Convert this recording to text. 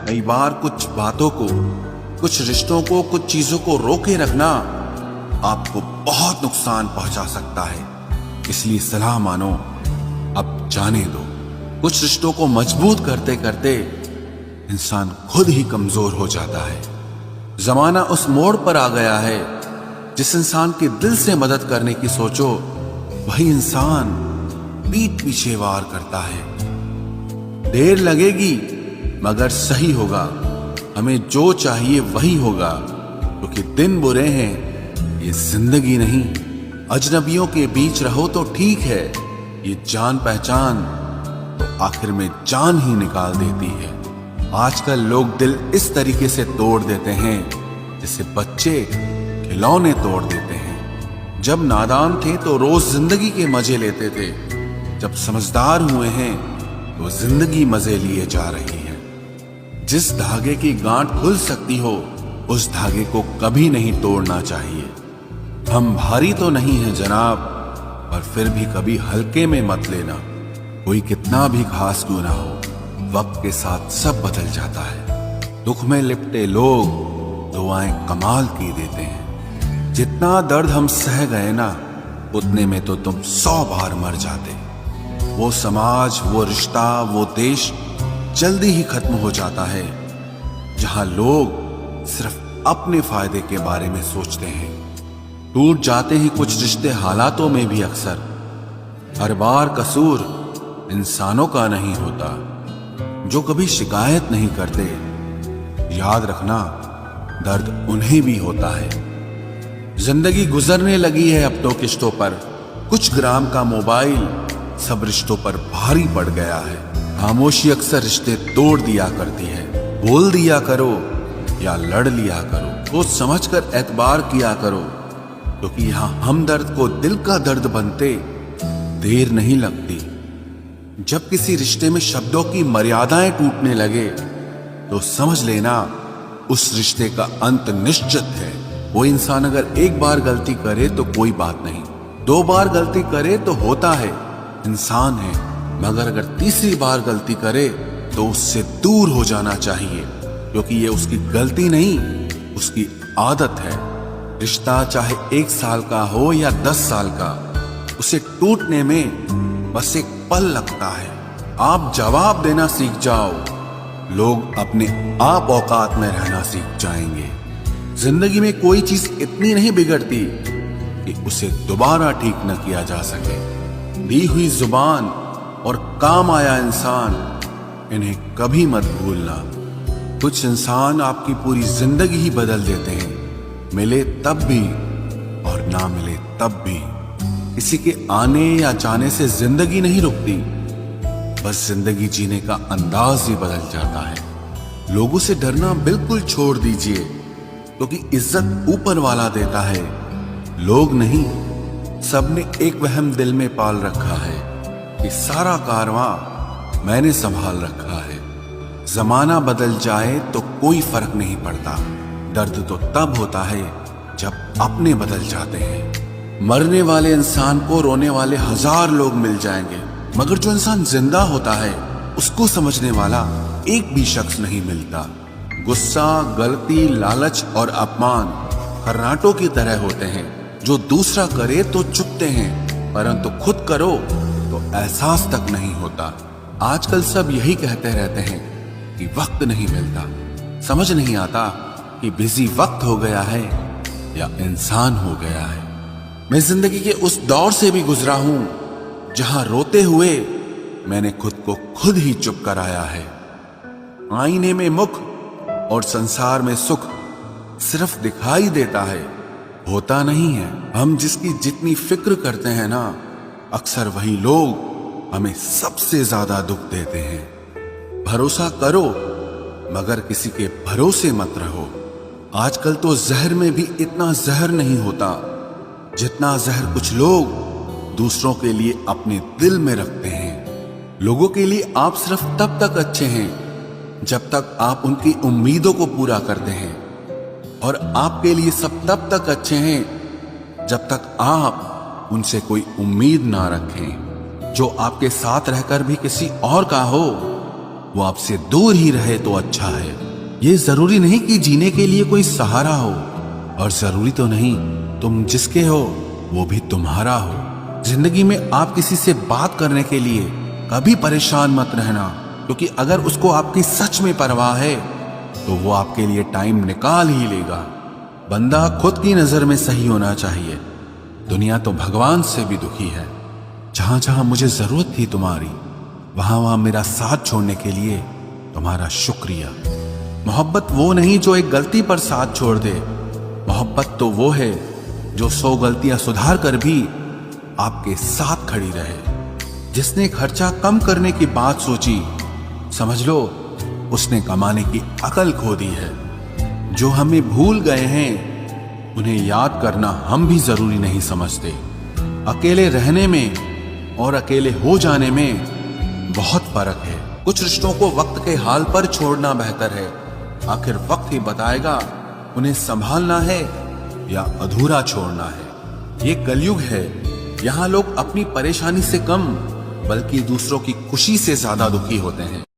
कई बार कुछ बातों को, कुछ रिश्तों को, कुछ चीजों को रोके रखना आपको बहुत नुकसान पहुंचा सकता है। इसलिए सलाह मानो, अब जाने दो। कुछ रिश्तों को मजबूत करते करते इंसान खुद ही कमजोर हो जाता है। जमाना उस मोड़ पर आ गया है, जिस इंसान के दिल से मदद करने की सोचो, वही इंसान पीठ पीछे वार करता है। देर लगेगी मगर सही होगा। हमें जो चाहिए वही होगा, क्योंकि दिन बुरे हैं, ये जिंदगी नहीं। अजनबियों के बीच रहो तो ठीक है, ये जान पहचान तो आखिर में जान ही निकाल देती है। आजकल लोग दिल इस तरीके से तोड़ देते हैं जैसे बच्चे खिलौने तोड़ देते हैं। जब नादान थे तो रोज जिंदगी के मजे लेते थे, जब समझदार हुए हैं तो जिंदगी मजे लिए जा रही है। जिस धागे की गांठ खुल सकती हो, उस धागे को कभी नहीं तोड़ना चाहिए। हम भारी तो नहीं है जनाब, पर फिर भी कभी हल्के में मत लेना। कोई कितना भी खास क्यों ना हो, वक्त के साथ सब बदल जाता है। दुख में लिपटे लोग दुआएं कमाल की देते हैं। जितना दर्द हम सह गए ना, उतने में तो तुम 100 बार मर जाते। वो समाज, वो रिश्ता, वो देश जल्दी ही खत्म हो जाता है, जहां लोग सिर्फ अपने फायदे के बारे में सोचते हैं। टूट जाते हैं कुछ रिश्ते हालातों में भी अक्सर। हर बार कसूर इंसानों का नहीं होता, जो कभी शिकायत नहीं करते। याद रखना, दर्द उन्हें भी होता है। जिंदगी गुजरने लगी है अब तो किश्तों पर। कुछ ग्राम का मोबाइल सब रिश्तों पर भारी पड़ गया है। खामोशी अक्सर रिश्ते तोड़ दिया करती है। बोल दिया करो या लड़ लिया करो, सोच समझ कर एतबार किया करो, क्योंकि यहां हमदर्द को दिल का दर्द बनते देर नहीं लगती। जब किसी रिश्ते में शब्दों की मर्यादाएं टूटने लगे, तो समझ लेना उस रिश्ते का अंत निश्चित है। वो इंसान अगर एक बार गलती करे तो कोई बात नहीं, 2 बार गलती करे तो होता है, इंसान है। मगर अगर तीसरी बार गलती करे तो उससे दूर हो जाना चाहिए, क्योंकि ये उसकी गलती नहीं, उसकी आदत है। रिश्ता चाहे 1 साल का हो या 10 साल का, उसे टूटने में बस एक पल लगता है। आप जवाब देना सीख जाओ, लोग अपने आप औकात में रहना सीख जाएंगे। जिंदगी में कोई चीज इतनी नहीं बिगड़ती कि उसे दोबारा ठीक न किया जा सके। दी हुई जुबान और काम आया इंसान, इन्हें कभी मत भूलना। कुछ इंसान आपकी पूरी जिंदगी ही बदल देते हैं, मिले तब भी और ना मिले तब भी। किसी के आने या जाने से जिंदगी नहीं रुकती, बस जिंदगी जीने का अंदाज ही बदल जाता है। लोगों से डरना बिल्कुल छोड़ दीजिए, क्योंकि इज्जत ऊपर वाला देता है, लोग नहीं। सबने एक वहम दिल में पाल रखा है कि सारा कारवां मैंने संभाल रखा है। जमाना बदल जाए तो कोई फर्क नहीं पड़ता। दर्द तो तब होता है जब अपने बदल जाते हैं। मरने वाले इंसान को रोने वाले 1000 लोग मिल जाएंगे, मगर जो इंसान जिंदा होता है उसको समझने वाला एक भी शख्स नहीं मिलता। गुस्सा, गलती, लालच और अपमान खर्राटों की तरह होते हैं, जो दूसरा करे तो चुपते हैं, परंतु खुद करो तो एहसास तक नहीं होता। आजकल सब यही कहते रहते हैं कि वक्त नहीं मिलता। समझ नहीं आता कि बिजी वक्त हो गया है या इंसान हो गया है। मैं जिंदगी के उस दौर से भी गुजरा हूं जहां रोते हुए मैंने खुद को खुद ही चुप कराया है। आईने में मुख और संसार में सुख सिर्फ दिखाई देता है, होता नहीं है। हम जिसकी जितनी फिक्र करते हैं ना, अक्सर वही लोग हमें सबसे ज्यादा दुख देते हैं। भरोसा करो मगर किसी के भरोसे मत रहो। आजकल तो जहर में भी इतना जहर नहीं होता जितना जहर कुछ लोग दूसरों के लिए अपने दिल में रखते हैं। लोगों के लिए आप सिर्फ तब तक अच्छे हैं जब तक आप उनकी उम्मीदों को पूरा करते हैं, और आपके लिए सब तब तक अच्छे हैं जब तक आप उनसे कोई उम्मीद ना रखें। जो आपके साथ रहकर भी किसी और का हो, वो आपसे दूर ही रहे तो अच्छा है। ये जरूरी नहीं कि जीने के लिए कोई सहारा हो, और जरूरी तो नहीं तुम जिसके हो वो भी तुम्हारा हो। जिंदगी में आप किसी से बात करने के लिए कभी परेशान मत रहना, क्योंकि अगर उसको आपकी सच में परवाह है तो वो आपके लिए टाइम निकाल ही लेगा। बंदा खुद की नजर में सही होना चाहिए। दुनिया तो भगवान से भी दुखी है। जहां जहां मुझे जरूरत थी तुम्हारी, वहां वहां मेरा साथ छोड़ने के लिए तुम्हारा शुक्रिया। मोहब्बत वो नहीं जो एक गलती पर साथ छोड़ दे। मोहब्बत तो वो है जो 100 गलतियां सुधार कर भी आपके साथ खड़ी रहे। जिसने खर्चा कम करने की बात सोची, समझ लो उसने कमाने की अकल खो दी है। जो हमें भूल गए हैं उन्हें याद करना हम भी जरूरी नहीं समझते। अकेले रहने में और अकेले हो जाने में बहुत फर्क है। कुछ रिश्तों को वक्त के हाल पर छोड़ना बेहतर है। आखिर वक्त ही बताएगा उन्हें संभालना है या अधूरा छोड़ना है। ये कलयुग है, यहाँ लोग अपनी परेशानी से कम बल्कि दूसरों की खुशी से ज्यादा दुखी होते हैं।